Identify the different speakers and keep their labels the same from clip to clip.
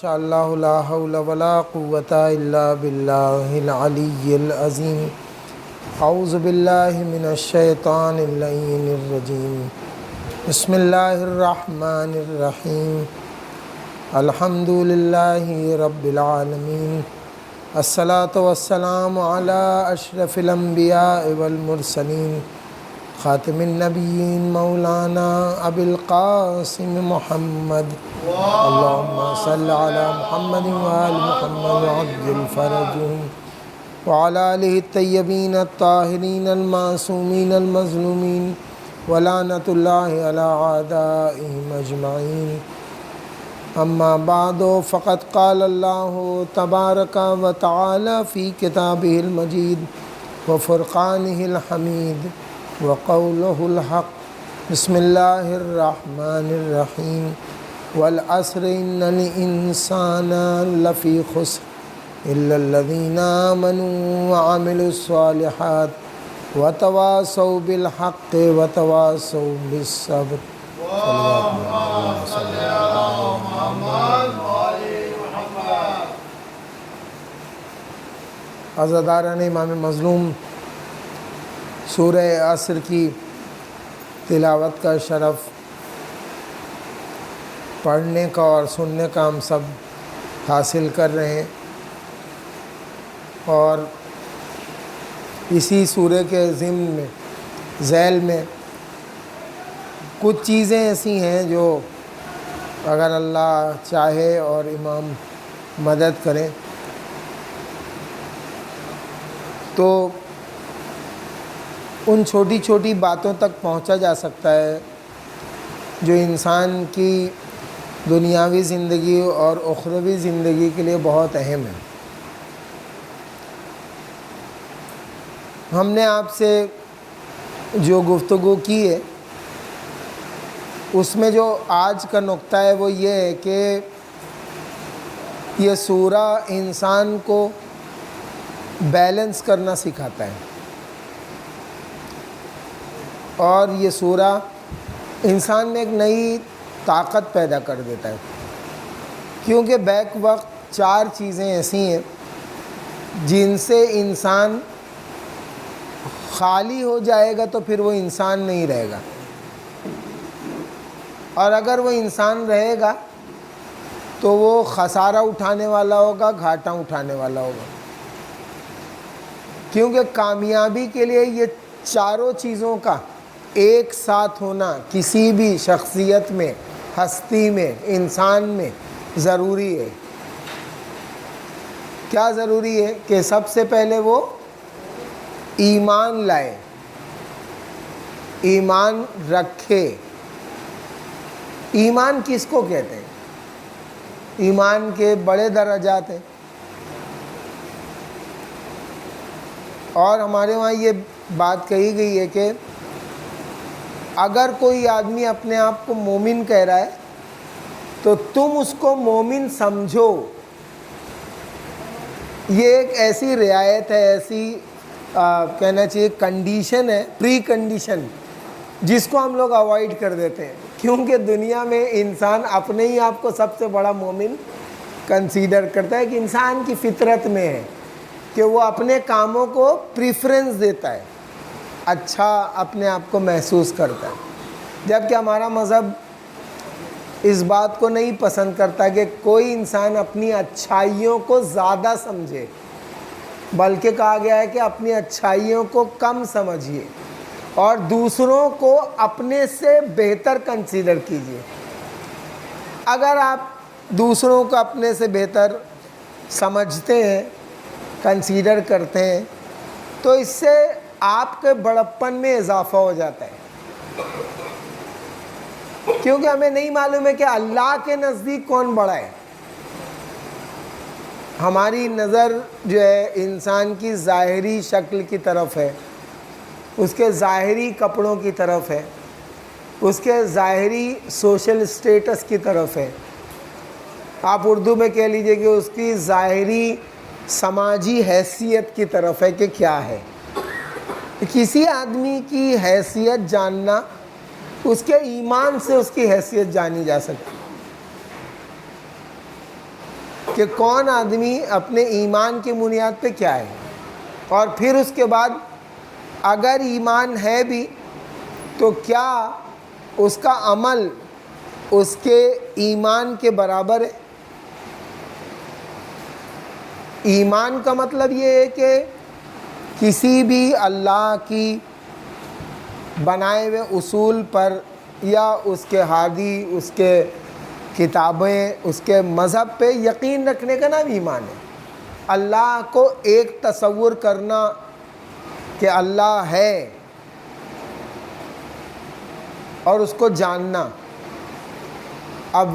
Speaker 1: شاء اللہ لا حول ولا قوۃ الا باللہ العلی العظیم۔ اعوذ باللہ من الشیطان اللعین الرجیم۔ بسم اللہ الرحمن الرحیم۔ الحمد للہ رب العالمین، الصلاۃ والسلام علی اشرف الانبیاء والمرسلین، خاتم النبیین مولانا ابی القاسم محمد، اللہم صل علی محمد وآل محمد وعجل فرجہم وعلی آلہ الطیبین الطاہرین المعصومین المظلومین ولعنۃ اللہ علی اعدائہم اجمعین۔ اما بعد فقد قال اللہ تبارک و تعالی فی کتابہ المجید وفرقانہ الحمید وقولہ الحق۔ بسم اللہ الرحمن الرحیم۔ والعصر ان الانسان لفی خسر الا الذین آمنوا وعملوا الصالحات وتواصوا بالحق وتواصوا بالصبر۔ عزاداران امام مظلوم، سورہ عصر کی تلاوت کا شرف پڑھنے کا اور سننے کا ہم سب حاصل کر رہے ہیں، اور اسی سورہ کے ضمن میں ذیل میں کچھ چیزیں ایسی ہیں جو اگر اللہ چاہے اور امام مدد کریں تو ان چھوٹی چھوٹی باتوں تک پہنچا جا سکتا ہے جو انسان کی دنیاوی زندگی اور اخروی زندگی کے لیے بہت اہم ہے۔ ہم نے آپ سے جو گفتگو کی ہے اس میں جو آج کا نقطہ ہے وہ یہ ہے کہ یہ سورہ انسان کو بیلنس کرنا سکھاتا ہے، اور یہ سورہ انسان میں ایک نئی طاقت پیدا کر دیتا ہے، کیونکہ بیک وقت چار چیزیں ایسی ہیں جن سے انسان خالی ہو جائے گا تو پھر وہ انسان نہیں رہے گا، اور اگر وہ انسان رہے گا تو وہ خسارہ اٹھانے والا ہوگا، گھاٹا اٹھانے والا ہوگا، کیونکہ کامیابی کے لیے یہ چاروں چیزوں کا ایک ساتھ ہونا کسی بھی شخصیت میں، ہستی میں، انسان میں ضروری ہے۔ کیا ضروری ہے؟ کہ سب سے پہلے وہ ایمان لائے، ایمان رکھے۔ ایمان کس کو کہتے ہیں؟ ایمان کے بڑے درجات ہیں، اور ہمارے وہاں یہ بات کہی گئی ہے کہ اگر کوئی آدمی اپنے آپ کو مومن کہہ رہا ہے تو تم اس کو مومن سمجھو۔ یہ ایک ایسی رعایت ہے، ایسی کہنا چاہیے کنڈیشن ہے، پری کنڈیشن، جس کو ہم لوگ اوائڈ کر دیتے ہیں، کیونکہ دنیا میں انسان اپنے ہی آپ کو سب سے بڑا مومن کنسیڈر کرتا ہے، کہ انسان کی فطرت میں ہے کہ وہ اپنے کاموں کو پریفرنس دیتا ہے، اچھا اپنے آپ کو محسوس کرتا ہے، جبکہ ہمارا مذہب اس بات کو نہیں پسند کرتا کہ کوئی انسان اپنی اچھائیوں کو زیادہ سمجھے، بلکہ کہا گیا ہے کہ اپنی اچھائیوں کو کم سمجھیے اور دوسروں کو اپنے سے بہتر کنسیڈر کیجیے۔ اگر آپ دوسروں کو اپنے سے بہتر سمجھتے ہیں، کنسیڈر کرتے ہیں، تو اس سے آپ کے بڑپن میں اضافہ ہو جاتا ہے، کیونکہ ہمیں نہیں معلوم ہے کہ اللہ کے نزدیک کون بڑا ہے۔ ہماری نظر جو ہے انسان کی ظاہری شکل کی طرف ہے، اس کے ظاہری کپڑوں کی طرف ہے، اس کے ظاہری سوشل سٹیٹس کی طرف ہے، آپ اردو میں کہہ لیجئے کہ اس کی ظاہری سماجی حیثیت کی طرف ہے کہ کیا ہے۔ کسی آدمی کی حیثیت جاننا اس کے ایمان سے اس کی حیثیت جانی جا سکتی۔ کہ کون آدمی اپنے ایمان کی بنیاد پہ کیا ہے، اور پھر اس کے بعد اگر ایمان ہے بھی تو کیا اس کا عمل اس کے ایمان کے برابر ہے۔ ایمان کا مطلب یہ ہے کہ کسی بھی اللہ کی بنائے ہوئے اصول پر یا اس کے ہادی، اس کے کتابیں، اس کے مذہب پہ یقین رکھنے کا نام ایمان ہے۔ اللہ کو ایک تصور کرنا کہ اللہ ہے اور اس کو جاننا۔ اب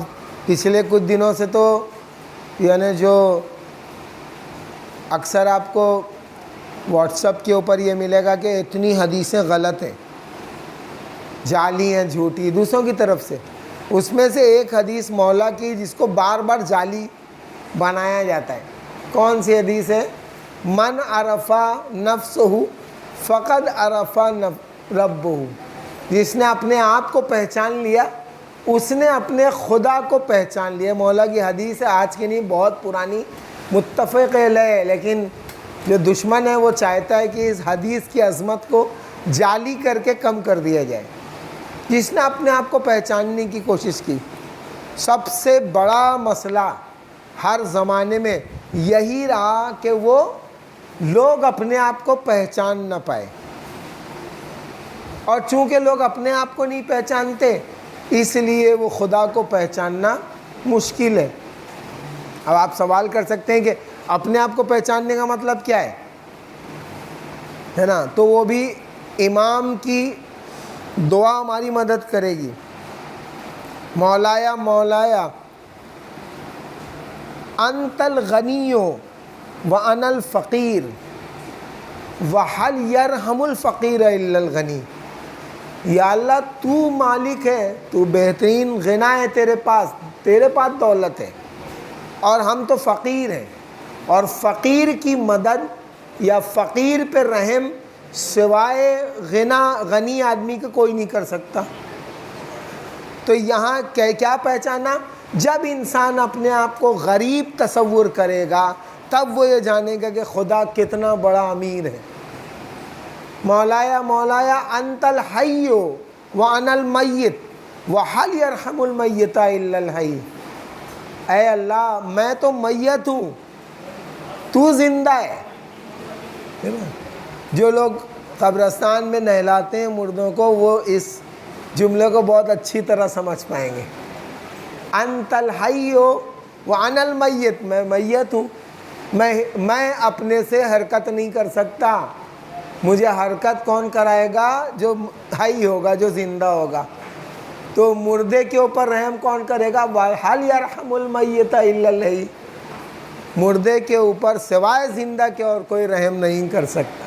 Speaker 1: پچھلے کچھ دنوں سے تو یعنی جو اکثر آپ کو واٹس ایپ کے اوپر یہ ملے گا کہ اتنی حدیثیں غلط ہیں، جعلی ہیں، جھوٹی دوسروں کی طرف سے۔ اس میں سے ایک حدیث مولا کی جس کو بار بار جعلی بنایا جاتا ہے۔ کون سی حدیث ہے؟ من عرفا نفسہ فقد عرفا ربہ، جس نے اپنے آپ کو پہچان لیا اس نے اپنے خدا کو پہچان لیا۔ مولا کی حدیث ہے، آج کی نہیں، بہت پرانی، متفق علیہ ہے، لیکن جو دشمن ہے وہ چاہتا ہے کہ اس حدیث کی عظمت کو جعلی کر کے کم کر دیا جائے۔ جس نے اپنے آپ کو پہچاننے کی کوشش کی، سب سے بڑا مسئلہ ہر زمانے میں یہی رہا کہ وہ لوگ اپنے آپ کو پہچان نہ پائے، اور چونکہ لوگ اپنے آپ کو نہیں پہچانتے اس لیے وہ خدا کو پہچاننا مشکل ہے۔ اب آپ سوال کر سکتے ہیں کہ اپنے آپ کو پہچاننے کا مطلب کیا ہے نا؟ تو وہ بھی امام کی دعا ہماری مدد کرے گی۔ مولایا مولایا انت الغنی وانا الفقیر وحل یرحم الفقیر الا الغنی۔ یا اللہ تو مالک ہے، تو بہترین غنا ہے، تیرے پاس دولت ہے، اور ہم تو فقیر ہیں، اور فقیر کی مدد یا فقیر پہ رحم سوائے غنی آدمی کا کوئی نہیں کر سکتا۔ تو یہاں کیا پہچانا؟ جب انسان اپنے آپ کو غریب تصور کرے گا تب وہ یہ جانے گا کہ خدا کتنا بڑا امیر ہے۔ مولایا مولایا انت الحی وانا المیت وحل یرحم المیت الا الحی۔ اے اللہ میں تو میت ہوں، تو زندہ ہے۔ جو لوگ قبرستان میں نہلاتے ہیں مردوں کو وہ اس جملے کو بہت اچھی طرح سمجھ پائیں گے۔ انت الحی وانا المیت، میں میت ہوں، میں اپنے سے حرکت نہیں کر سکتا، مجھے حرکت کون کرائے گا؟ جو حی ہوگا، جو زندہ ہوگا۔ تو مردے کے اوپر رحم کون کرے گا؟ حل یرحم المیت الا الحی، مردے کے اوپر سوائے زندہ کے اور کوئی رحم نہیں کر سکتا۔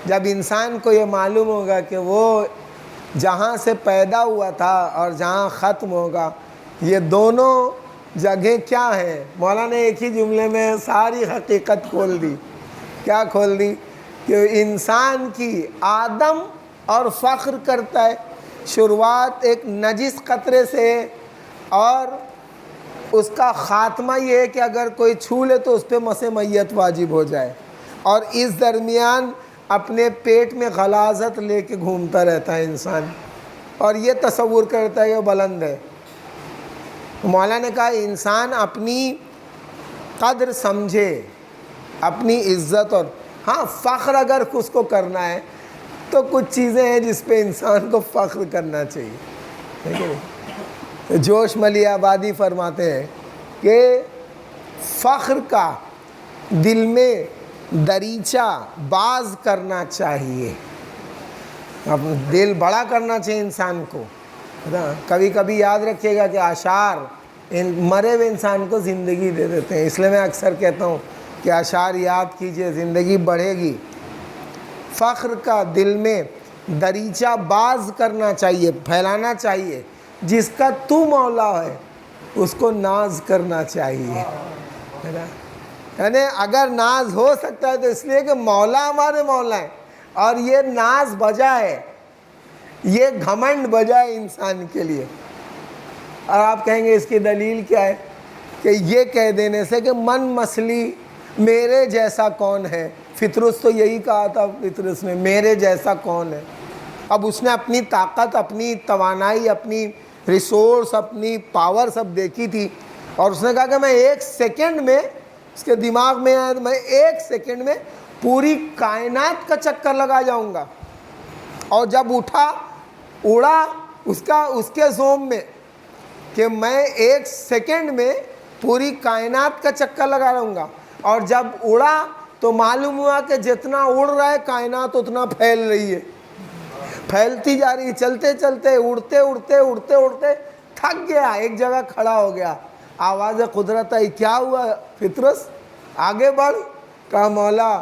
Speaker 1: جب انسان کو یہ معلوم ہوگا کہ وہ جہاں سے پیدا ہوا تھا اور جہاں ختم ہوگا یہ دونوں جگہیں کیا ہیں، مولا نے ایک ہی جملے میں ساری حقیقت کھول دی۔ کیا کھول دی؟ کہ انسان کی آدم اور فخر کرتا ہے، شروعات ایک نجس قطرے سے، اور اس کا خاتمہ یہ ہے کہ اگر کوئی چھو لے تو اس پہ مس میت واجب ہو جائے، اور اس درمیان اپنے پیٹ میں غلاظت لے کے گھومتا رہتا ہے انسان، اور یہ تصور کرتا ہے کہ وہ بلند ہے۔ مولا نے کہا انسان اپنی قدر سمجھے، اپنی عزت، اور ہاں فخر اگر اس کو کرنا ہے تو کچھ چیزیں ہیں جس پہ انسان کو فخر کرنا چاہیے، ٹھیک ہے؟ جوش ملی آبادی فرماتے ہیں کہ فخر کا دل میں دریچہ باز کرنا چاہیے، دل بڑا کرنا چاہیے انسان کو۔ کبھی کبھی یاد رکھیے گا کہ اشعار مرے ہوئے انسان کو زندگی دے دیتے ہیں، اس لیے میں اکثر کہتا ہوں کہ اشعار یاد کیجئے، زندگی بڑھے گی۔ فخر کا دل میں دریچہ باز کرنا چاہیے، پھیلانا چاہیے، جس کا تو مولا ہے اس کو ناز کرنا چاہیے۔ یعنی اگر ناز ہو سکتا ہے تو اس لیے کہ مولا ہمارے مولا ہیں، اور یہ ناز بجا ہے، یہ گھمنڈ بجا ہے انسان کے لیے۔ اور آپ کہیں گے اس کی دلیل کیا ہے؟ کہ یہ کہہ دینے سے کہ من مسلی میرے جیسا کون ہے. فطرس تو یہی کہا تھا فطرس نے, میرے جیسا کون ہے. اب اس نے اپنی طاقت, اپنی توانائی, اپنی ریسورس, اپنی پاور سب دیکھی تھی, اور اس نے کہا کہ میں 1 سیکنڈ میں, اس کے دماغ میں آیا, میں 1 سیکنڈ میں پوری کائنات کا چکر لگا جاؤں گا. اور جب اٹھا, اڑا اس کے زوم میں کہ میں 1 سیکنڈ میں پوری کائنات کا چکر لگا رہوں گا. اور جب اڑا تو معلوم ہوا کہ جتنا اڑ رہا ہے کائنات اتنا پھیل رہی ہے, پھیلتی جا رہی ہے. چلتے چلتے اڑتے اڑتے اڑتے اڑتے تھک گیا, ایک جگہ کھڑا ہو گیا. آواز قدرت آئی, کیا ہوا فطرس, آگے بڑھ. کہا مولا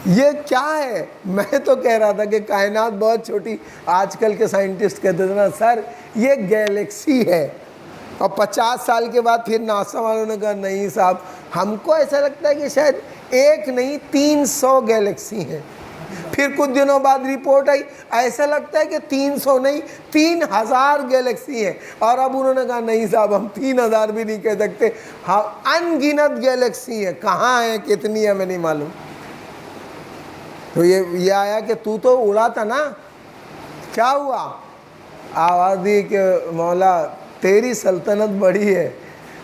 Speaker 1: یہ کیا ہے؟ میں تو کہہ رہا تھا کہ کائنات بہت چھوٹی. آج کل کے سائنٹسٹ کہتے تھے نا سر یہ گیلیکسی ہے. اور 50 سال کے بعد پھر ناسا والوں نے کہا نہیں صاحب, ہم کو ایسا لگتا ہے کہ شاید 1 نہیں 300 گیلیکسی ہیں. پھر کچھ دنوں بعد رپورٹ آئی, ایسا لگتا ہے کہ 300 نہیں 3000 گیلیکسی ہیں. اور اب انہوں نے کہا نہیں صاحب ہم 3000 بھی نہیں کہہ سکتے, ہاں ان گنت گیلیکسی ہیں. کہاں ہیں, کتنی ہے, ہمیں نہیں معلوم. تو یہ آیا کہ تو اڑا تھا نا, کیا ہوا؟ آواز دی کہ مولا تیری سلطنت بڑی ہے.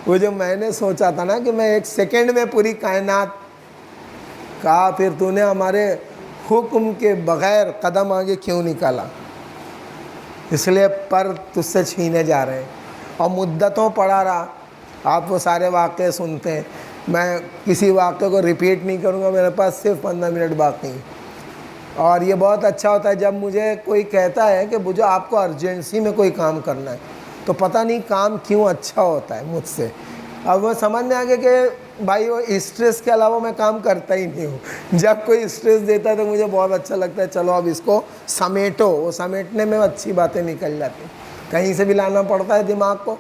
Speaker 1: وہ جو میں نے سوچا تھا نا کہ میں 1 سیکنڈ میں پوری کائنات, کہا پھر تو نے ہمارے حکم کے بغیر قدم آگے کیوں نکالا؟ اس لیے پر تجھ سے چھینے جا رہے ہیں. اور مدتوں پڑا رہا. آپ وہ سارے واقعے سنتے ہیں, میں کسی واقعے کو ریپیٹ نہیں کروں گا, میرے پاس صرف 15 منٹ باقی ہیں. اور یہ بہت اچھا ہوتا ہے جب مجھے کوئی کہتا ہے کہ مجھے آپ کو ارجنسی میں کوئی کام کرنا ہے, تو پتہ نہیں کام کیوں اچھا ہوتا ہے مجھ سے. اب وہ سمجھ میں آ گیا کہ بھائی وہ اسٹریس کے علاوہ میں کام کرتا ہی نہیں ہوں. جب کوئی اسٹریس دیتا ہے تو مجھے بہت اچھا لگتا ہے, چلو اب اس کو سمیٹو. وہ سمیٹنے میں اچھی باتیں نکل جاتی ہیں, کہیں سے بھی لانا پڑتا ہے دماغ کو.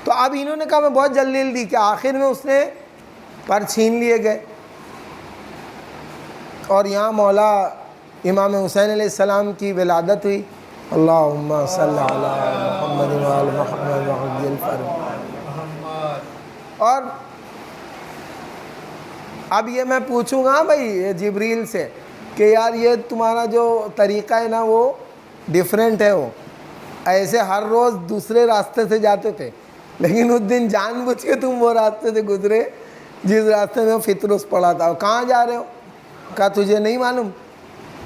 Speaker 1: تو اب انہوں نے کہا میں بہت جلدی کہ آخر میں اس نے پر چھین لیے گئے. اور یہاں مولا امام حسین علیہ السلام کی ولادت ہوئی. اللہم صلی علی محمد وعلی محمد وعجل فرج. اور اب یہ میں پوچھوں گا بھائی جبریل سے کہ یار یہ تمہارا جو طریقہ ہے نا وہ ڈیفرنٹ ہے. وہ ایسے ہر روز دوسرے راستے سے جاتے تھے, لیکن اس دن جان بوجھ کے تم وہ راستے سے گزرے جس راستے میں فطرس پڑا تھا. کہاں جا رہے ہو؟ کہا تجھے نہیں معلوم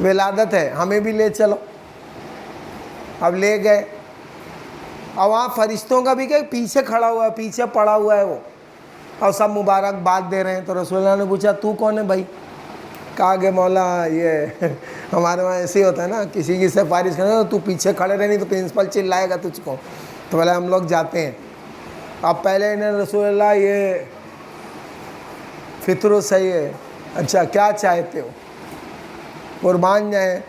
Speaker 1: ولادت ہے, ہمیں بھی لے چلو. اب لے گئے, اور وہاں فرشتوں کا بھی کہ پیچھے کھڑا ہوا ہے, پیچھے پڑا ہوا ہے وہ, اور سب مبارکباد دے رہے ہیں. تو رسول اللہ نے پوچھا تو کون ہے بھائی؟ کہا کہ مولا یہ ہمارے وہاں ایسے ہی ہوتا ہے نا, کسی کی سفارش کرنا تو پیچھے کھڑے رہے, نہیں تو پرنسپل چلائے گا تجھ کو. تو بولے ہم لوگ جاتے ہیں. اب پہلے انہیں رسول اللہ یہ فطرس ہے یہ, اچھا کیا چاہتے ہو؟ قربان جائیں.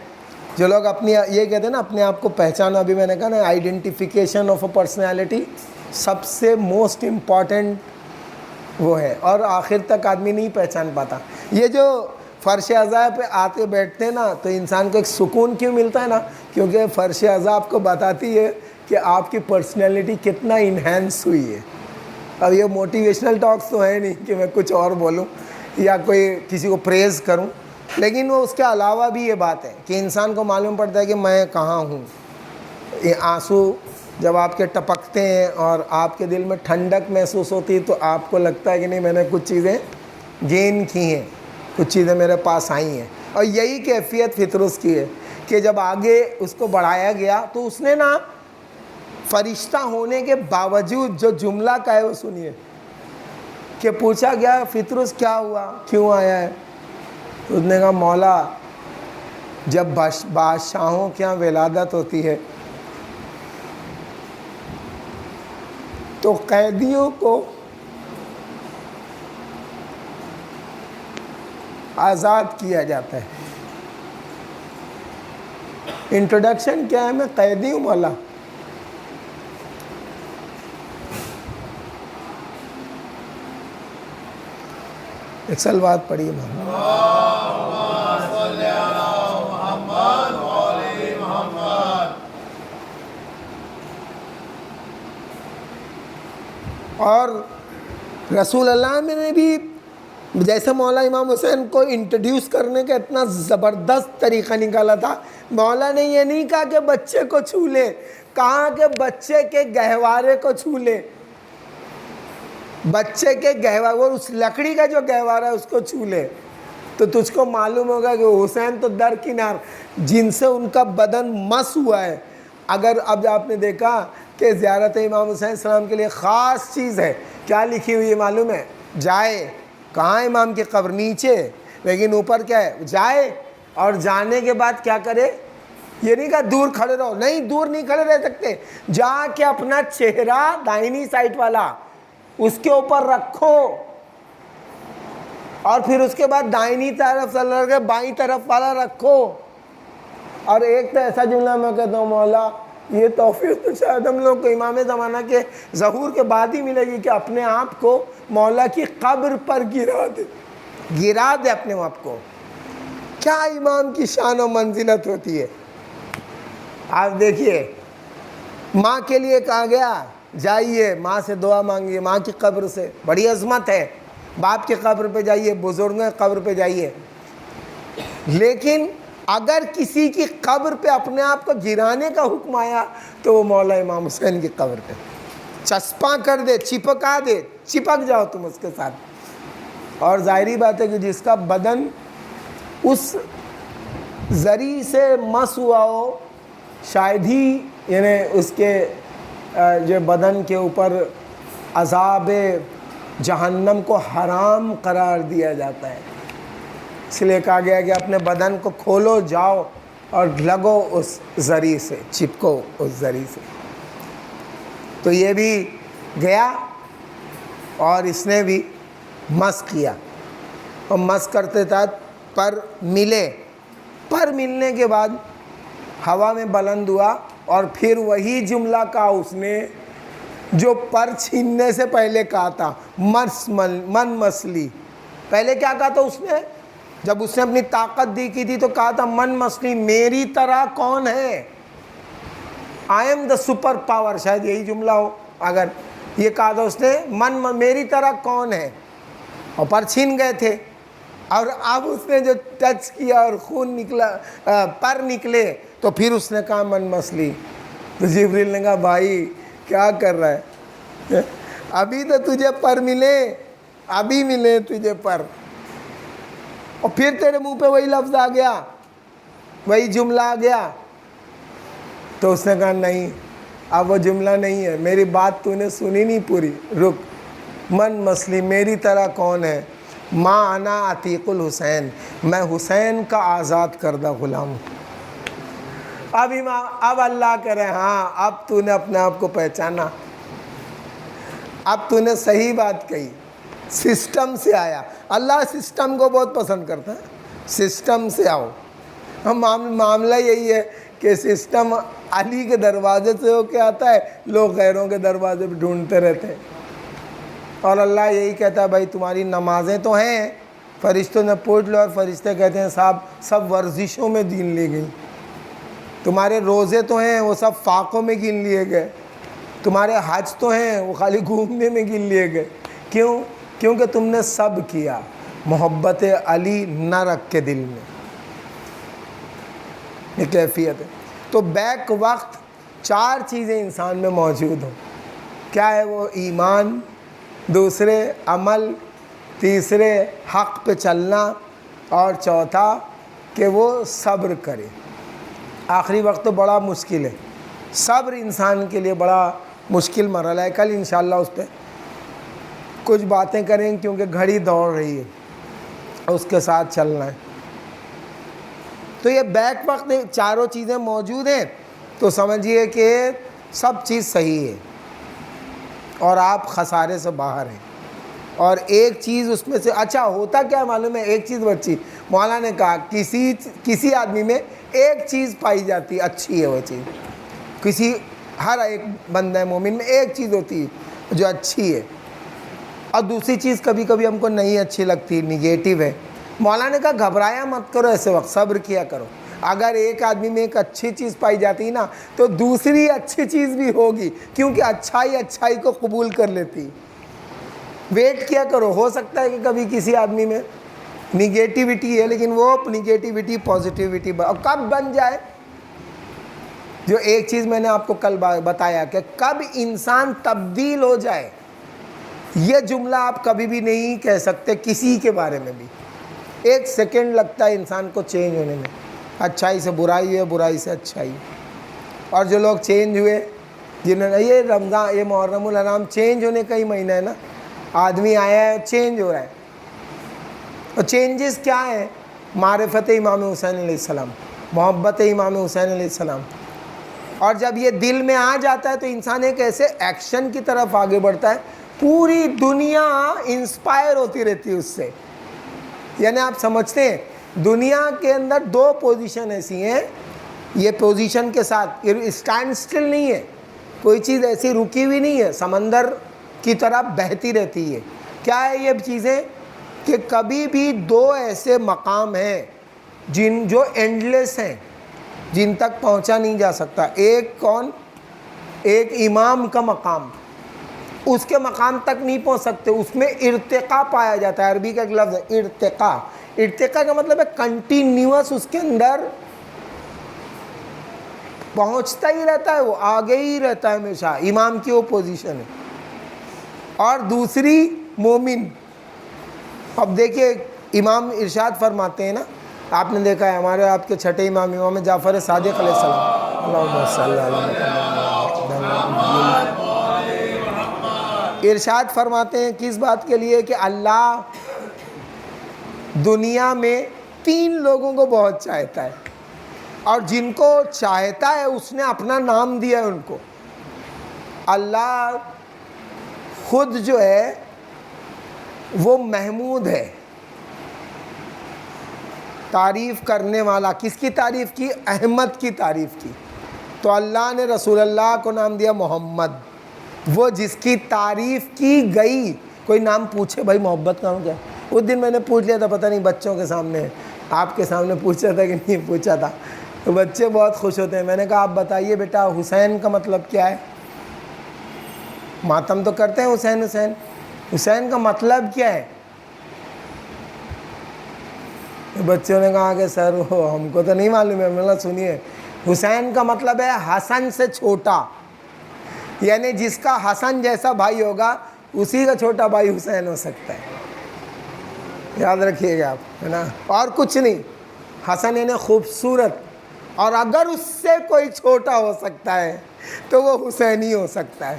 Speaker 1: جو لوگ اپنی یہ کہتے ہیں نا اپنے آپ کو پہچانو, ابھی میں نے کہا نا آئیڈینٹیفیکیشن آف اے پرسنالٹی سب سے موسٹ امپورٹنٹ وہ ہے, اور آخر تک آدمی نہیں پہچان پاتا. یہ جو فرش عزا پہ آتے بیٹھتے ہیں نا, تو انسان کو ایک سکون کیوں ملتا ہے نا, کیونکہ فرش عزا آپ کو بتاتی ہے کہ آپ کی پرسنالٹی کتنا انہینس ہوئی ہے. اب یہ موٹیویشنل ٹاکس تو ہے نہیں کہ میں کچھ اور بولوں یا کوئی کسی کو پریز کروں, لیکن وہ اس کے علاوہ بھی یہ بات ہے کہ انسان کو معلوم پڑتا ہے کہ میں کہاں ہوں. یہ آنسو جب آپ کے ٹپکتے ہیں اور آپ کے دل میں ٹھنڈک محسوس ہوتی ہے, تو آپ کو لگتا ہے کہ نہیں میں نے کچھ چیزیں گین کی ہیں, کچھ چیزیں میرے پاس آئی ہیں. اور یہی کیفیت فطرس کی ہے کہ جب آگے اس کو بڑھایا گیا تو اس نے نا فرشتہ ہونے کے باوجود جو جملہ کا ہے وہ سنیے کہ پوچھا گیا فطرس کیا ہوا, کیوں آیا ہے؟ تو اس نے کہا مولا جب بادشاہوں کے یہاں ولادت ہوتی ہے تو قیدیوں کو آزاد کیا جاتا ہے. انٹروڈکشن کیا ہے, میں قیدی ہوں مولا. ایک سلوات پڑھیے اور رسول اللہ نے بھی جیسے مولا امام حسین کو انٹروڈیوس کرنے کا اتنا زبردست طریقہ نکالا تھا، مولا نے یہ نہیں کہا کہ بچے کو چھو لے، کہا کہ بچے کے گہوارے کو چھو لے، بچے کے گہوارے، وہ اس لکڑی کا جو گہوارہ ہے اس کو چھو لے، تو تجھ کو معلوم ہوگا کہ حسین تو درکنار جن سے ان کا بدن مس ہوا ہے۔ اگر اب آپ نے دیکھا کہ زیارت امام حسین السلام کے لیے خاص چیز ہے، کیا لکھی ہوئی ہے معلوم ہے؟ جائے، کہاں امام کی قبر؟ نیچے، لیکن اوپر کیا ہے؟ جائے، اور جانے کے بعد کیا کرے؟ یہ نہیں کہا دور کھڑے رہو، نہیں، دور نہیں کھڑے رہ سکتے، جا کے اپنا چہرہ دائنی سائٹ والا اس کے اوپر رکھو، اور پھر اس کے بعد دائنی طرف سے لڑ کے بائیں طرف والا رکھو۔ اور ایک تو ایسا جملہ میں کہتا ہوں مولا یہ توفیق تو شاید ہم لوگ کو امام زمانہ کے ظہور کے بعد ہی ملے گی کہ اپنے آپ کو مولا کی قبر پر گرا دے اپنے آپ کو۔ کیا امام کی شان و منزلت ہوتی ہے۔ آپ دیکھیے، ماں کے لیے کہا گیا جائیے ماں سے دعا مانگیے، ماں کی قبر سے، بڑی عظمت ہے، باپ کی قبر پہ جائیے، بزرگوں کی قبر پہ جائیے، لیکن اگر کسی کی قبر پہ اپنے آپ کو گرانے کا حکم آیا تو وہ مولا امام حسین کی قبر پہ چسپاں کر دے، چپکا دے، چپک جاؤ تم اس کے ساتھ۔ اور ظاہری بات ہے کہ جس کا بدن اس ذریعے سے مس ہوا ہو، شاید ہی یعنی اس کے جو بدن کے اوپر عذاب جہنم کو حرام قرار دیا جاتا ہے، اس لیے کہا گیا کہ اپنے بدن کو کھولو، جاؤ اور لگو اس ذریعے سے، چپکو اس ذریعے سے۔ تو یہ بھی گیا اور اس نے بھی مس کیا، اور مس کرتے تھا پر ملے، پر ملنے کے بعد ہوا میں بلند ہوا، اور پھر وہی جملہ کہا اس نے جو پر چھیننے سے پہلے کہا تھا، من مسلی۔ پہلے کیا کہا تھا اس نے؟ جب اس نے اپنی طاقت دی کی تھی تو کہا تھا من مسلی، میری طرح کون ہے، I am the super power, شاید یہی جملہ ہو۔ اگر یہ کہا تھا اس نے میری طرح کون ہے، اور پر چھین گئے تھے، اور اب اس نے جو ٹچ کیا اور خون نکلا، پر نکلے، تو پھر اس نے کہا من مسلی۔ تو جبریل نے کہا بھائی کیا کر رہا ہے، ابھی تو تجھے پر ملے، ابھی ملے تجھے پر، اور پھر تیرے منہ پہ وہی لفظ آ گیا، وہی جملہ آ گیا۔ تو اس نے کہا نہیں، اب وہ جملہ نہیں ہے، میری بات تو نے سنی نہیں پوری، رک، من مسلی، میری طرح کون ہے، ماں انا عتیق الحسین، میں حسین کا آزاد کردہ غلام ہوں۔ اب اللہ کرے ہاں اب تو نے اپنے آپ کو پہچانا، اب تو نے صحیح بات کہی، سسٹم سے آیا۔ اللہ سسٹم کو بہت پسند کرتا ہے، سسٹم سے آؤ۔ معاملہ یہی ہے کہ سسٹم علی کے دروازے سے ہو کے آتا ہے، لوگ غیروں کے دروازے پہ ڈھونڈتے رہتے ہیں، اور اللہ یہی کہتا ہے بھائی تمہاری نمازیں تو ہیں، فرشتوں نے پوچھ لو، اور فرشتے کہتے ہیں صاحب سب ورزشوں میں گن لی گئی، تمہارے روزے تو ہیں وہ سب فاقوں میں گن لیے گئے، تمہارے حج تو ہیں وہ خالی گھومنے میں گن لیے گئے، کیوں؟ کیونکہ تم نے سب کیا، محبت علی نہ رکھ کے دل میں، یہ کیفیت ہے۔ تو بیک وقت 4 چیزیں انسان میں موجود ہوں، کیا ہے وہ؟ ایمان، دوسرے عمل، تیسرے حق پہ چلنا، اور چوتھا کہ وہ صبر کرے۔ آخری وقت تو بڑا مشکل ہے، صبر انسان کے لیے بڑا مشکل مرحلہ ہے۔ کل انشاءاللہ اس پہ کچھ باتیں کریں کیونکہ گھڑی دوڑ رہی ہے، اس کے ساتھ چلنا ہے۔ تو یہ بیک وقت 4 چیزیں موجود ہیں تو سمجھیے کہ سب چیز صحیح ہے اور آپ خسارے سے باہر ہیں۔ اور ایک چیز اس میں سے اچھا ہوتا کیا معلوم ہے، ایک چیز بچی، مولانا نے کہا کسی آدمی میں ایک چیز پائی جاتی ہے، اچھی ہے وہ چیز، ہر ایک بندہ مومن میں ایک چیز ہوتی ہے جو اچھی ہے، اور دوسری چیز کبھی کبھی ہم کو نہیں اچھی لگتی، نگیٹو ہے۔ مولانا نے کہا گھبرایا مت کرو ایسے وقت، صبر کیا کرو، اگر ایک آدمی میں ایک اچھی چیز پائی جاتی نا تو دوسری اچھی چیز بھی ہوگی، کیونکہ اچھائی کو قبول کر لیتی۔ ویٹ کیا کرو، ہو سکتا ہے کہ کبھی کسی آدمی میں نگیٹیوٹی ہے لیکن وہ نگیٹیوٹی پازیٹیوٹی کب بن جائے۔ جو ایک چیز میں نے آپ کو کل بتایا کہ کب انسان تبدیل ہو جائے، یہ جملہ آپ کبھی بھی نہیں کہہ سکتے کسی کے بارے میں بھی۔ 1 سیکنڈ لگتا ہے انسان کو چینج ہونے میں، اچھائی سے برائی ہے، برائی سے اچھائی۔ اور جو لوگ چینج ہوئے، جنہوں نے یہ رمضان، یہ محرم الحرام چینج ہونے کا ہی مہینہ ہے نا، آدمی آیا ہے چینج ہو رہا ہے۔ اور چینجز کیا ہیں؟ معرفت امام حسین علیہ السلام، محبت امام حسین علیہ السلام۔ اور جب یہ دل میں آ جاتا ہے تو انسان ایک ایسے ایکشن کی طرف آگے بڑھتا ہے، پوری دنیا انسپائر ہوتی رہتی ہے اس سے۔ یعنی آپ سمجھتے ہیں دنیا کے اندر 2 پوزیشن ایسی ہیں، یہ پوزیشن کے ساتھ اسٹینڈ سٹل نہیں ہے، کوئی چیز ایسی رکی ہوئی نہیں ہے، سمندر کی طرح بہتی رہتی ہے۔ کیا ہے یہ چیزیں؟ کہ کبھی بھی 2 ایسے مقام ہیں جو اینڈلیس ہیں، جن تک پہنچا نہیں جا سکتا۔ ایک کون؟ ایک امام کا مقام، اس کے مقام تک نہیں پہنچ سکتے، اس میں ارتقاء پایا جاتا ہے۔ عربی کا ایک لفظ ہے ارتقاء۔ ارتقاء کا مطلب ہے کنٹینیوس، اس کے اندر پہنچتا ہی رہتا ہے، وہ آگے ہی رہتا ہے ہمیشہ۔ امام کی وہ پوزیشن ہے۔ اور دوسری مومن۔ اب دیکھیے امام ارشاد فرماتے ہیں نا، آپ نے دیکھا ہے ہمارے آپ کے چھٹے امام، امام جعفر صادق علیہ السلام، اللہم صلی علی محمد، ارشاد فرماتے ہیں کس بات کے لیے؟ کہ اللہ دنیا میں 3 لوگوں کو بہت چاہتا ہے، اور جن کو چاہتا ہے اس نے اپنا نام دیا ہے ان کو۔ اللہ خود جو ہے وہ محمود ہے، تعریف کرنے والا۔ کس کی تعریف کی؟ احمد کی تعریف کی۔ تو اللہ نے رسول اللہ کو نام دیا محمد، وہ جس کی تعریف کی گئی۔ کوئی نام پوچھے بھائی محبت کا نام کیا؟ اس دن میں نے پوچھ لیا تھا، پتہ نہیں بچوں کے سامنے، آپ کے سامنے پوچھا تھا کہ نہیں پوچھا تھا، تو بچے بہت خوش ہوتے ہیں۔ میں نے کہا آپ بتائیے بیٹا حسین کا مطلب کیا ہے؟ ماتم تو کرتے ہیں حسین حسین، حسین کا مطلب کیا ہے؟ بچوں نے کہا کہ سر ہم کو تو نہیں معلوم ہے۔ میں نے کہا سنیے، حسین کا مطلب ہے حسن سے چھوٹا، یعنی جس کا حسن جیسا بھائی ہوگا اسی کا چھوٹا بھائی حسین ہو سکتا ہے۔ یاد رکھیے گا آپ، ہے نا؟ اور کچھ نہیں، حسن یعنی خوبصورت، اور اگر اس سے کوئی چھوٹا ہو سکتا ہے تو وہ حسین ہی ہو سکتا ہے،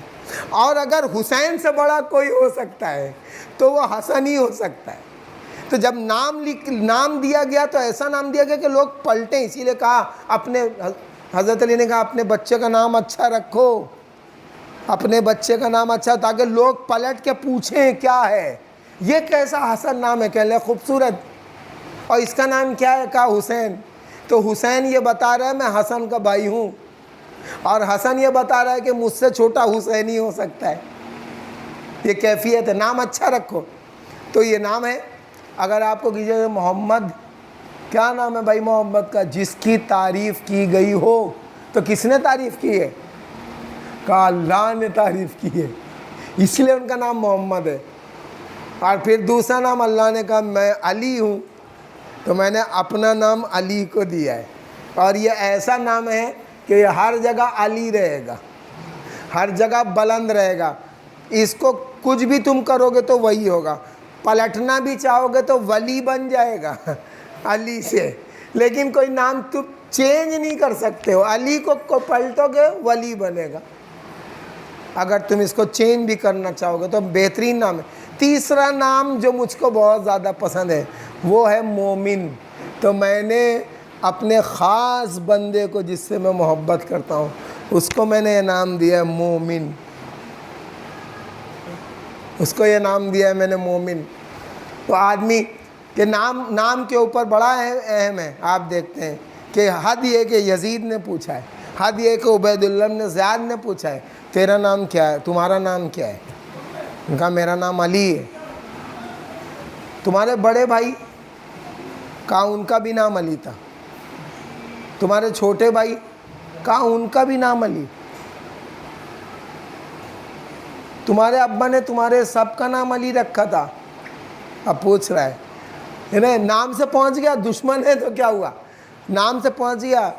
Speaker 1: اور اگر حسین سے بڑا کوئی ہو سکتا ہے تو وہ حسن ہی ہو سکتا ہے۔ تو جب نام دیا گیا تو ایسا نام دیا گیا کہ لوگ پلٹیں، اسی لیے کہا حضرت علی نے کہا اپنے بچے کا نام اچھا رکھو، اپنے بچے کا نام اچھا، تاکہ لوگ پلٹ کے پوچھیں کیا ہے یہ، کیسا حسن نام ہے؟ کہہ لیں خوبصورت۔ اور اس کا نام کیا ہے؟ کہا حسین۔ تو حسین یہ بتا رہا ہے میں حسن کا بھائی ہوں، اور حسن یہ بتا رہا ہے کہ مجھ سے چھوٹا حسین ہی ہو سکتا ہے۔ یہ کیفیت ہے، نام اچھا رکھو۔ تو یہ نام ہے۔ اگر آپ کو کیجیے محمد، کیا نام ہے بھائی محمد کا؟ جس کی تعریف کی گئی ہو۔ تو کس نے تعریف کی ہے؟ کہا اللہ نے تعریف کی ہے، اس لیے ان کا نام محمد ہے۔ اور پھر دوسرا نام اللہ نے کہا میں علی ہوں، تو میں نے اپنا نام علی کو دیا ہے۔ اور یہ ایسا نام ہے کہ یہ ہر جگہ علی رہے گا، ہر جگہ بلند رہے گا۔ اس کو کچھ بھی تم کرو گے تو وہی ہوگا، پلٹنا بھی چاہو گے تو ولی بن جائے گا علی سے، لیکن کوئی نام تم چینج نہیں کر سکتے ہو۔ علی کو پلٹو گے ولی بنے گا، اگر تم اس کو چینج بھی کرنا چاہو گے تو بہترین نام ہے۔ تیسرا نام جو مجھ کو بہت زیادہ پسند ہے وہ ہے مومن۔ تو میں نے اپنے خاص بندے کو جس سے میں محبت کرتا ہوں اس کو میں نے یہ نام دیا ہے مومن، اس کو یہ نام دیا ہے میں نے مومن۔ تو آدمی کے نام کے اوپر بڑا اہم ہے۔ آپ دیکھتے ہیں کہ حد یہ کہ یزید نے پوچھا ہے، حد یہ کہ عبید اللہ بن زیاد نے پوچھا ہے تیرا نام کیا ہے، تمہارا نام کیا ہے؟ ان کا میرا نام علی ہے۔ تمہارے بڑے بھائی کہا ان کا بھی نام علی تھا۔ تمہارے چھوٹے بھائی کہاں ان کا بھی نام علی؟ تمہارے ابا نے تمہارے سب کا نام علی رکھا تھا. اب پوچھ رہا ہے نام سے پہنچ گیا, دشمن ہے تو کیا ہوا, نام سے پہنچ گیا.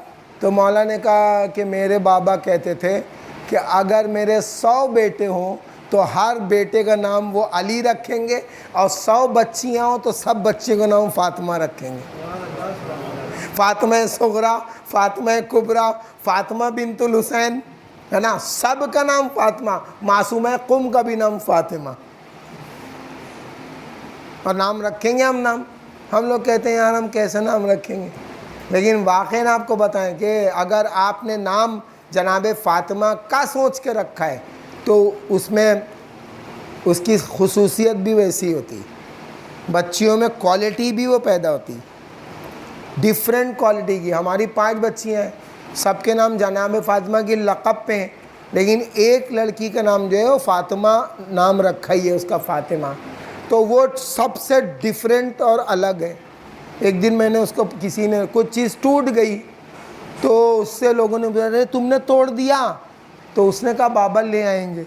Speaker 1: تو مولا نے کہا کہ میرے بابا کہتے تھے کہ اگر میرے 100 بیٹے ہوں تو ہر بیٹے کا نام وہ علی رکھیں گے, اور 100 بچیاں ہوں تو سب بچیوں کا نام فاطمہ رکھیں گے. فاطمہ صغریٰ, فاطمہ کبریٰ, فاطمہ بنت الحسین, ہے نا, سب کا نام فاطمہ. معصومہ قم کا بھی نام فاطمہ. اور نام رکھیں گے ہم لوگ کہتے ہیں یار ہم کیسے نام رکھیں گے, لیکن واقعاً آپ کو بتائیں کہ اگر آپ نے نام جناب فاطمہ کا سوچ کے رکھا ہے تو اس میں اس کی خصوصیت بھی ویسی ہوتی, بچیوں میں کوالٹی بھی وہ پیدا ہوتی, ڈیفرنٹ کوالٹی کی. ہماری 5 بچیاں ہیں, سب کے نام جناب فاطمہ کی لقب پہ ہیں, لیکن ایک لڑکی کا نام جو ہے وہ فاطمہ نام رکھا ہی ہے اس کا, فاطمہ. تو وہ سب سے ڈیفرنٹ اور الگ ہے. ایک دن میں نے اس کو, کسی نے کچھ چیز ٹوٹ گئی تو اس سے لوگوں نے بولا تم نے توڑ دیا, تو اس نے کہا بابا لے آئیں گے.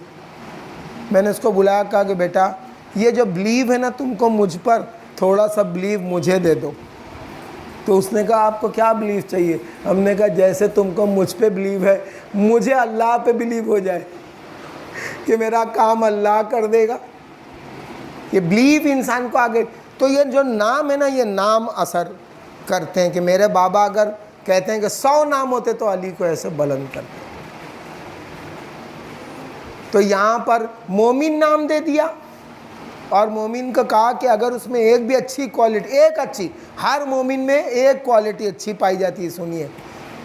Speaker 1: میں نے اس کو بلایا, کہا کہ بیٹا یہ جو بلیو ہے نا تم کو مجھ پر, تھوڑا سا بلیو مجھے دے دو. تو اس نے کہا آپ کو کیا بلیو چاہیے؟ ہم نے کہا جیسے تم کو مجھ پہ بلیو ہے مجھے اللہ پہ بلیو ہو جائے کہ میرا کام اللہ کر دے گا. یہ بلیو انسان کو آگے. تو یہ جو نام ہے نا, یہ نام اثر کرتے ہیں. کہ میرے بابا اگر کہتے ہیں کہ 100 نام ہوتے تو علی کو ایسے بلند کرتے. تو یہاں پر مومن نام دے دیا, اور مومن کو کہا کہ اگر اس میں ایک بھی اچھی کوالٹی, ایک اچھی, ہر مومن میں ایک کوالٹی اچھی پائی جاتی ہے. سنیے,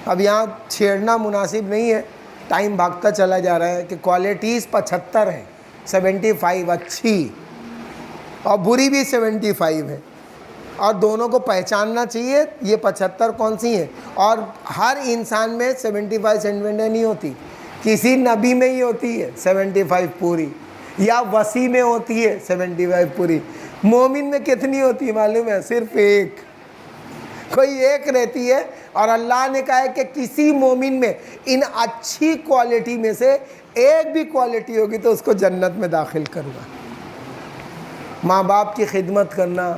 Speaker 1: اب یہاں چھیڑنا مناسب نہیں ہے, ٹائم بھاگتا چلا جا رہا ہے, کہ کوالٹیز 75 ہیں, 75 اچھی اور بری بھی 75 ہے, اور دونوں کو پہچاننا چاہیے یہ 75 کون سی ہیں. اور ہر انسان میں 75% نہیں ہوتی, کسی نبی میں ہی ہوتی ہے 75 پوری, یا وسیع میں ہوتی ہے 75 پوری. مومن میں کتنی ہوتی ہے معلوم ہے؟ صرف ایک, کوئی ایک رہتی ہے. اور اللہ نے کہا ہے کہ کسی مومن میں ان اچھی کوالٹی میں سے ایک بھی کوالٹی ہوگی تو اس کو جنت میں داخل کروں گا. ماں باپ کی خدمت کرنا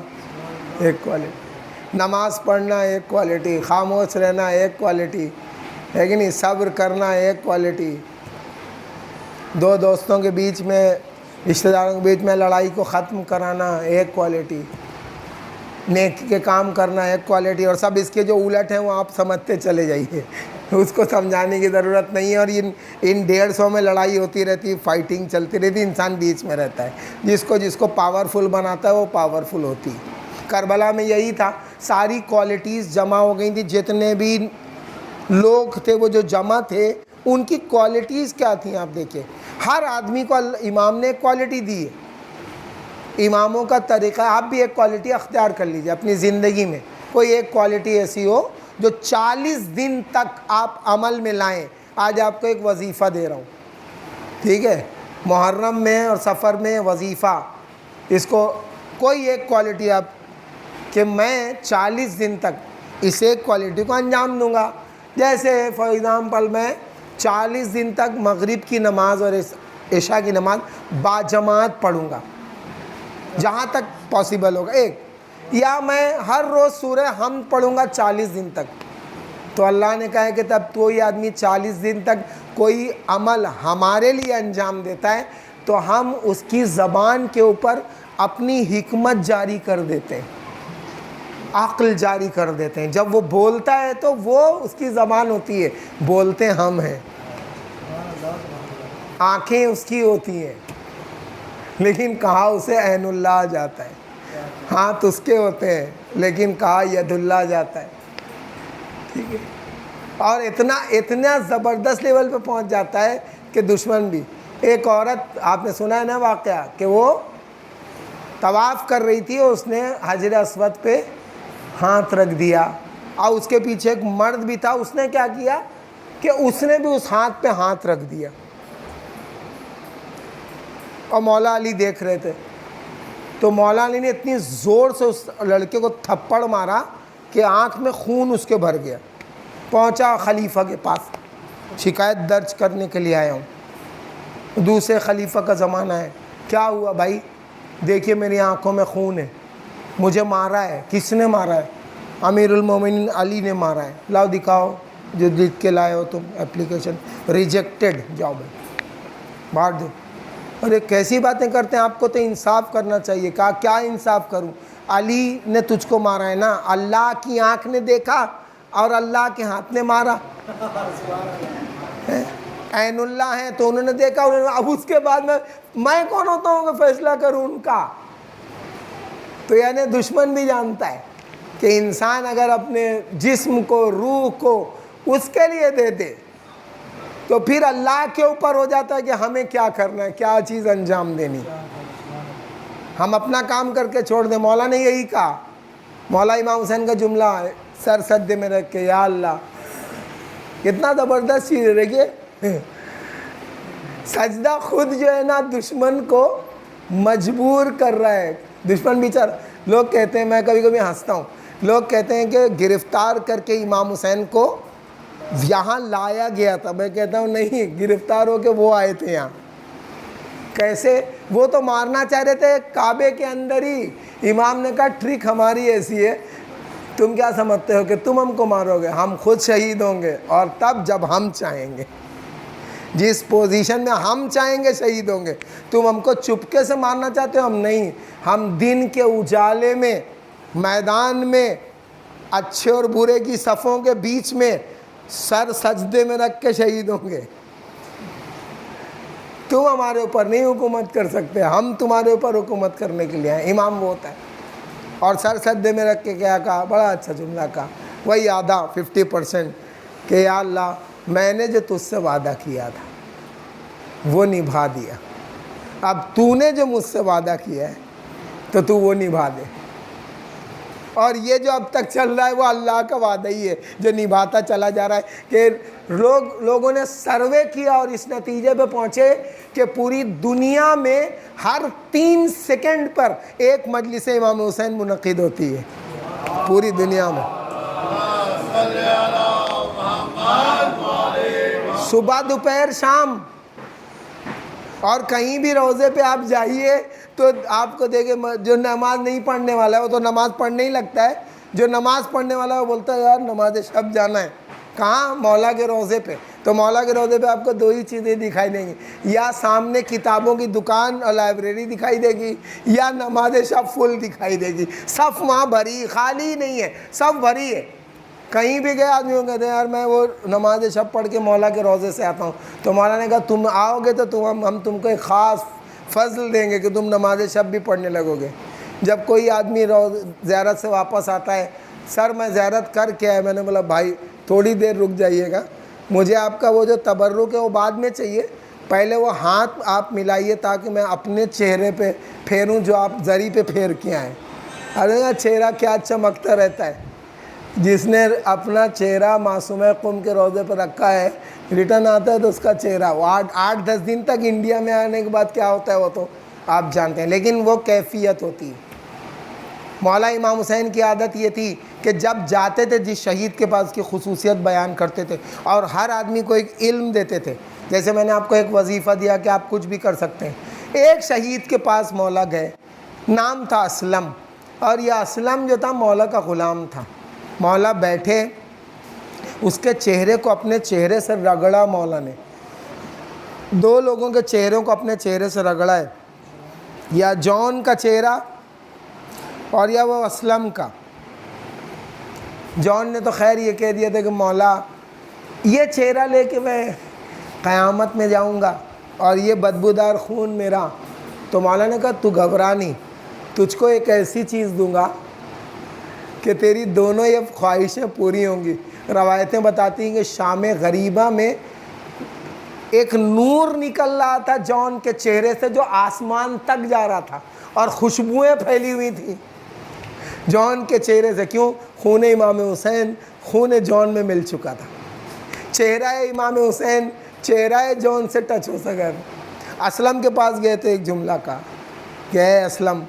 Speaker 1: ایک کوالٹی, نماز پڑھنا ایک کوالٹی, خاموش رہنا ایک کوالٹی ہے کہ نہیں, صبر کرنا ایک کوالٹی, 2 دوستوں کے بیچ میں, رشتہ داروں کے بیچ میں لڑائی کو ختم کرانا ایک کوالٹی, نیکی کے کام کرنا ایک کوالٹی. اور سب اس کے جو الٹ ہیں وہ آپ سمجھتے چلے جائیے, اس کو سمجھانے کی ضرورت نہیں ہے. اور ان 150 میں لڑائی ہوتی رہتی, فائٹنگ چلتی رہتی, انسان بیچ میں رہتا ہے. جس کو پاورفل بناتا ہے وہ پاورفل ہوتی. کربلا میں یہی تھا, ساری کوالٹیز جمع ہو گئی تھی, جتنے بھی لوگ تھے وہ جو جمع تھے ان کی کوالٹیز کیا تھیں آپ دیکھیں. ہر آدمی کو امام نے ایک کوالٹی دی ہے. اماموں کا طریقہ, آپ بھی ایک کوالٹی اختیار کر لیجئے اپنی زندگی میں. کوئی ایک کوالٹی ایسی ہو جو 40 دن تک آپ عمل میں لائیں. آج آپ کو ایک وظیفہ دے رہا ہوں, ٹھیک ہے, محرم میں اور سفر میں وظیفہ, اس کو کوئی ایک کوالٹی آپ, کہ میں 40 دن تک اس ایک کوالٹی کو انجام دوں گا. جیسے فار ایگزامپل میں 40 دن تک مغرب کی نماز اور عشاء کی نماز باجماعت پڑھوں گا جہاں تک پاسبل ہوگا ایک, یا میں ہر روز سورہ حمد پڑھوں گا 40 دن تک. تو اللہ نے کہا ہے کہ تب کوئی آدمی 40 دن تک کوئی عمل ہمارے لیے انجام دیتا ہے تو ہم اس کی زبان کے اوپر اپنی حکمت جاری کر دیتے ہیں, عقل جاری کر دیتے ہیں. جب وہ بولتا ہے تو وہ اس کی زبان ہوتی ہے, بولتے ہم ہیں, آنکھیں اس کی ہوتی ہیں, لیکن کہا اسے عین اللہ جاتا ہے, ہاتھ اس کے ہوتے ہیں لیکن کہا ید اللہ جاتا ہے. ٹھیک ہے, اور اتنا زبردست لیول پہ پہنچ جاتا ہے کہ دشمن بھی. ایک عورت, آپ نے سنا ہے نا واقعہ, کہ وہ طواف کر رہی تھی, اس نے حجر اسود پہ ہاتھ رکھ دیا, اور اس کے پیچھے ایک مرد بھی تھا, اس نے کیا کیا کہ اس نے بھی اس ہاتھ پہ ہاتھ رکھ دیا, اور مولا علی دیکھ رہے تھے. تو مولا علی نے اتنی زور سے اس لڑکے کو تھپڑ مارا کہ آنکھ میں خون اس کے بھر گیا. پہنچا خلیفہ کے پاس، شکایت درج کرنے کے لیے آیا ہوں، دوسرے خلیفہ کا زمانہ ہے، کیا ہوا بھائی؟ دیکھیے میری آنکھوں میں خون ہے، مجھے مارا ہے۔ کس نے مارا ہے؟ امیر المومنین علی نے مارا ہے۔ لاؤ دکھاؤ جو لکھ کے لائے ہو تم اپلیکیشن، ریجیکٹڈ، جاؤ بھائی باہر دو۔ ارے کیسی باتیں کرتے ہیں، آپ کو تو انصاف کرنا چاہیے۔ کہا کیا انصاف کروں؟ علی نے تجھ کو مارا ہے نا، اللہ کی آنکھ نے دیکھا اور اللہ کے ہاتھ نے مارا، عین اللہ ہیں تو انہوں نے دیکھا، اب اس کے بعد میں کون ہوتا ہوں کہ فیصلہ کروں ان کا؟ تو یعنی دشمن بھی جانتا ہے کہ انسان اگر اپنے جسم کو، روح کو اس کے لیے دے دے تو پھر اللہ کے اوپر ہو جاتا ہے کہ ہمیں کیا کرنا ہے، کیا چیز انجام دینی۔ ہم اپنا کام کر کے چھوڑ دیں۔ مولا نے یہی کہا، مولا امام حسین کا جملہ ہے، سر سجدے میں رکھ کے، یا اللہ، کتنا زبردست چیز ہے۔ دیکھیے سجدہ خود جو ہے نا دشمن کو مجبور کر رہا ہے۔ دشمن بیچارہ، لوگ کہتے ہیں، میں کبھی کبھی ہنستا ہوں، لوگ کہتے ہیں کہ گرفتار کر کے امام حسین کو یہاں لایا گیا تھا۔ میں کہتا ہوں نہیں، گرفتار ہو کے وہ آئے تھے یہاں۔ کیسے؟ وہ تو مارنا چاہ رہے تھے کعبے کے اندر ہی۔ امام نے کہا ٹرک ہماری ایسی ہے، تم کیا سمجھتے ہو کہ تم ہم کو مارو گے؟ ہم خود شہید ہوں گے، اور تب جب ہم چاہیں گے، جس پوزیشن میں ہم چاہیں گے شہید ہوں گے۔ تم ہم کو چپکے سے مارنا چاہتے ہو؟ ہم نہیں، ہم دن کے اجالے میں، میدان میں، اچھے اور برے کی صفوں کے بیچ میں سر سجدے میں رکھ کے شہید ہوں گے۔ تم ہمارے اوپر نہیں حکومت کر سکتے، ہم تمہارے اوپر حکومت کرنے کے لیے ہیں۔ امام وہ ہوتا ہے۔ اور سر سجدے میں رکھ کے کیا کہا؟ بڑا اچھا جملہ کہا، وہی آدھا 50% کہ یا اللہ میں نے جو تجھ سے وعدہ کیا تھا وہ نبھا دیا، اب تو نے جو مجھ سے وعدہ کیا ہے تو تو وہ نبھا دے۔ اور یہ جو اب تک چل رہا ہے وہ اللہ کا وعدہ ہی ہے جو نبھاتا چلا جا رہا ہے۔ کہ لوگوں نے سروے کیا اور اس نتیجے پہ پہنچے کہ پوری دنیا میں ہر 3 سیکنڈ پر ایک مجلس امام حسین منعقد ہوتی ہے، پوری دنیا میں، صبح دوپہر شام۔ اور کہیں بھی روضے پہ آپ جائیے تو آپ کو دیکھیں، جو نماز نہیں پڑھنے والا ہے وہ تو نماز پڑھنے ہی لگتا ہے، جو نماز پڑھنے والا ہے وہ بولتا ہے یار نماز شب جانا ہے۔ کہاں؟ مولا کے روضے پہ۔ تو مولا کے روضے پہ آپ کو 2 ہی چیزیں دکھائی دیں گی، یا سامنے کتابوں کی دکان اور لائبریری دکھائی دے گی، یا نماز شب فل دکھائی دے گی۔ صف وہاں بھری، خالی نہیں ہے، صف بھری ہے۔ کہیں بھی گئے آدمیوں کہتے ہیں یار میں وہ نماز شب پڑھ کے مولا کے روضے سے آتا ہوں۔ تو مولا نے کہا تم آؤ گے تو ہم تم کو ایک خاص فضل دیں گے کہ تم نماز شب بھی پڑھنے لگو گے۔ جب کوئی آدمی زیارت سے واپس آتا ہے، سر میں زیارت کر کے آیا، میں نے بولا بھائی تھوڑی دیر رک جائیے گا، مجھے آپ کا وہ جو تبرک ہے وہ بعد میں چاہیے، پہلے وہ ہاتھ آپ ملائیے تاکہ میں اپنے چہرے پہ پھیروں جو آپ زری پہ پھیر کے آئیں۔ ارے چہرہ کیا چمکتا رہتا ہے۔ جس نے اپنا چہرہ معصوم قم کے روضے پر رکھا ہے، ریٹرن آتا ہے تو اس کا چہرہ وہ 8-10 دن تک انڈیا میں آنے کے بعد کیا ہوتا ہے وہ تو آپ جانتے ہیں، لیکن وہ کیفیت ہوتی ہے۔ مولا امام حسین کی عادت یہ تھی کہ جب جاتے تھے جس شہید کے پاس کی خصوصیت بیان کرتے تھے، اور ہر آدمی کو ایک علم دیتے تھے۔ جیسے میں نے آپ کو ایک وظیفہ دیا کہ آپ کچھ بھی کر سکتے ہیں۔ ایک شہید کے پاس مولا گئے، نام تھا اسلم، اور یہ اسلم جو تھا مولا کا غلام تھا۔ مولا بیٹھے، اس کے چہرے کو اپنے چہرے سے رگڑا، مولا نے 2 لوگوں کے چہروں کو اپنے چہرے سے رگڑا ہے، یا جون کا چہرہ اور یا وہ اسلم کا۔ جون نے تو خیر یہ کہہ دیا تھا کہ مولا یہ چہرہ لے کے میں قیامت میں جاؤں گا اور یہ بدبودار خون میرا۔ تو مولا نے کہا تو گھبرا نہیں، تجھ کو ایک ایسی چیز دوں گا کہ تیری دونوں یہ خواہشیں پوری ہوں گی۔ روایتیں بتاتی ہیں کہ شام غریبہ میں ایک نور نکل رہا تھا جون کے چہرے سے جو آسمان تک جا رہا تھا، اور خوشبوئیں پھیلی ہوئی تھیں جون کے چہرے سے۔ کیوں؟ خون امام حسین خون جون میں مل چکا تھا۔ چہرہ امام حسین چہرہ جون سے ٹچ ہو سکا۔ اسلم کے پاس گئے تو ایک جملہ کہا کہ اے اسلم،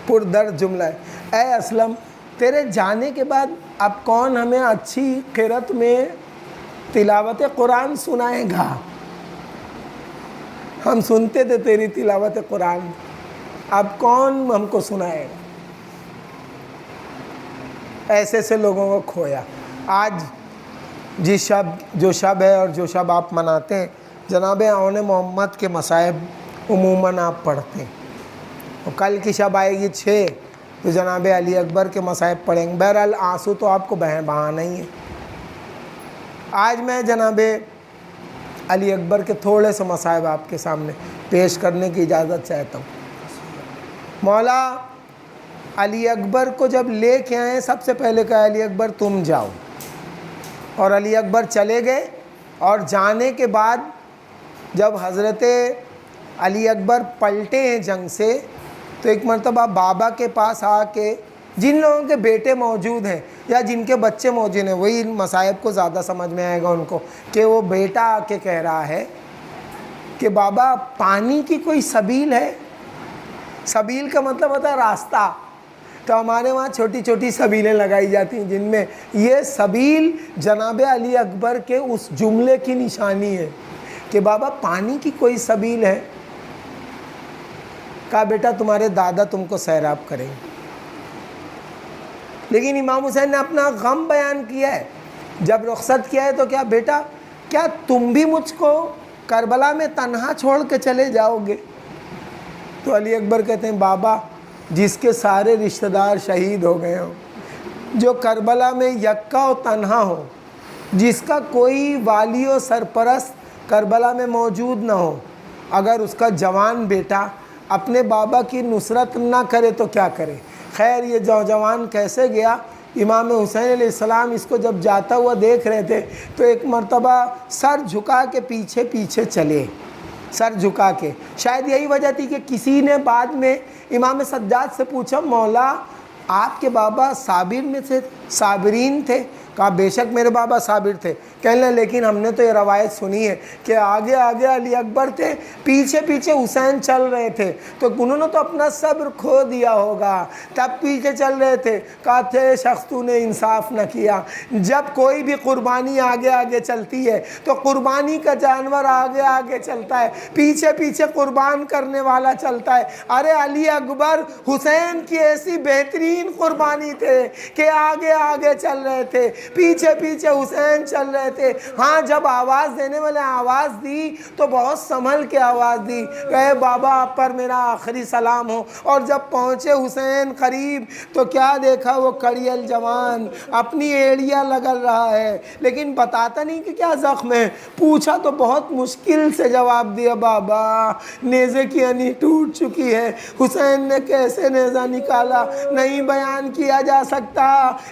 Speaker 1: پردرد جملہ ہے، اے اسلم تیرے جانے کے بعد اب کون ہمیں اچھی قرت میں تلاوت قرآن سنائے گا؟ ہم سنتے تھے تیری تلاوت قرآن، اب کون ہم کو سنائے گا؟ ایسے سے لوگوں کو کھویا۔ آج جو شب ہے اور جو شب آپ مناتے ہیں، جناب آن محمد کے مصائب عموماً آپ پڑھتے ہیں، اور کل کی شب آئے گی 6 تو جناب علی اکبر کے مصائب پڑھیں گے۔ بہرحال آنسو تو آپ کو بہانا ہی ہے۔ آج میں جناب علی اکبر کے تھوڑے سے مصائب آپ کے سامنے پیش کرنے کی اجازت چاہتا ہوں۔ مولا علی اکبر کو جب لے کے آئے، سب سے پہلے کہا علی اکبر تم جاؤ، اور علی اکبر چلے گئے۔ اور جانے کے بعد جب حضرت علی اکبر پلٹے ہیں جنگ سے، تو ایک مرتبہ بابا کے پاس آ کے، جن لوگوں کے بیٹے موجود ہیں یا جن کے بچے موجود ہیں، وہی مصائب کو زیادہ سمجھ میں آئے گا ان کو، کہ وہ بیٹا آ کے کہہ رہا ہے کہ بابا پانی کی کوئی سبیل ہے؟ سبیل کا مطلب ہوتا ہے راستہ، تو ہمارے وہاں چھوٹی چھوٹی سبیلیں لگائی جاتی ہیں، جن میں یہ سبیل جناب علی اکبر کے اس جملے کی نشانی ہے کہ بابا پانی کی کوئی سبیل ہے؟ کہا بیٹا تمہارے دادا تم کو سیراب کریں گے۔ لیکن امام حسین نے اپنا غم بیان کیا ہے، جب رخصت کیا ہے تو کیا بیٹا کیا تم بھی مجھ کو کربلا میں تنہا چھوڑ کے چلے جاؤ گے؟ تو علی اکبر کہتے ہیں بابا جس کے سارے رشتہ دار شہید ہو گئے ہوں، جو کربلا میں یکا و تنہا ہو، جس کا کوئی والی و سرپرست کربلا میں موجود نہ ہو، اگر اس کا جوان بیٹا اپنے بابا کی نصرت نہ کرے تو کیا کرے؟ خیر یہ جوان کیسے گیا؟ امام حسین علیہ السلام اس کو جب جاتا ہوا دیکھ رہے تھے تو ایک مرتبہ سر جھکا کے پیچھے پیچھے چلے، سر جھکا کے۔ شاید یہی وجہ تھی کہ کسی نے بعد میں امام سجاد سے پوچھا مولا آپ کے بابا صابر میں سے صابرین تھے؟ کہا بے شک میرے بابا صابر تھے۔ کہنے لگے لیکن ہم نے تو یہ روایت سنی ہے کہ آگے آگے علی اکبر تھے، پیچھے پیچھے حسین چل رہے تھے، تو انہوں نے تو اپنا صبر کھو دیا ہوگا، تب پیچھے چل رہے تھے۔ کہا تھے شخص تو نے انصاف نہ کیا، جب کوئی بھی قربانی آگے آگے چلتی ہے تو قربانی کا جانور آگے آگے چلتا ہے، پیچھے پیچھے قربان کرنے والا چلتا ہے۔ ارے علی اکبر حسین کی ایسی بہترین قربانی تھے کہ آگے آگے چل رہے تھے، پیچھے پیچھے حسین چل رہے تھے۔ ہاں جب آواز دینے والے آواز دی تو بہت سنبھل کے آواز دی، اے بابا آپ پر میرا آخری سلام ہو۔ اور جب پہنچے حسین قریب تو کیا دیکھا، وہ کڑیل جوان اپنی ایڑیاں لگل رہا ہے، لیکن بتاتا نہیں کہ کیا زخم ہے۔ پوچھا تو بہت مشکل سے جواب دیا، بابا نیزے کی انی ٹوٹ چکی ہے۔ حسین نے کیسے نیزہ نکالا نہیں بیان کیا جا سکتا،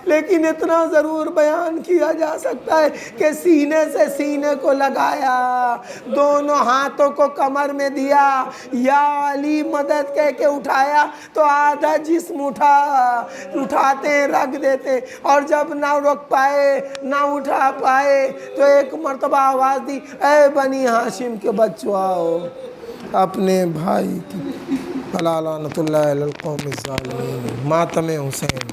Speaker 1: لیکن اتنا ضرور بیان کیا جا سکتا ہے کہ سینے سے سینے کو لگایا، دونوں ہاتھوں کو کمر میں دیا، یا علی مدد کہہ کے اٹھایا تو آدھا جسم اٹھاتے رکھ دیتے، اور جب نہ رک پائے نہ اٹھا پائے تو ایک مرتبہ آواز دی، اے بنی ہاشم کے بچوں آؤ، اپنے بھائی کی بلا لعنت اللہ علی القوم الظالمین، ماتم حسین۔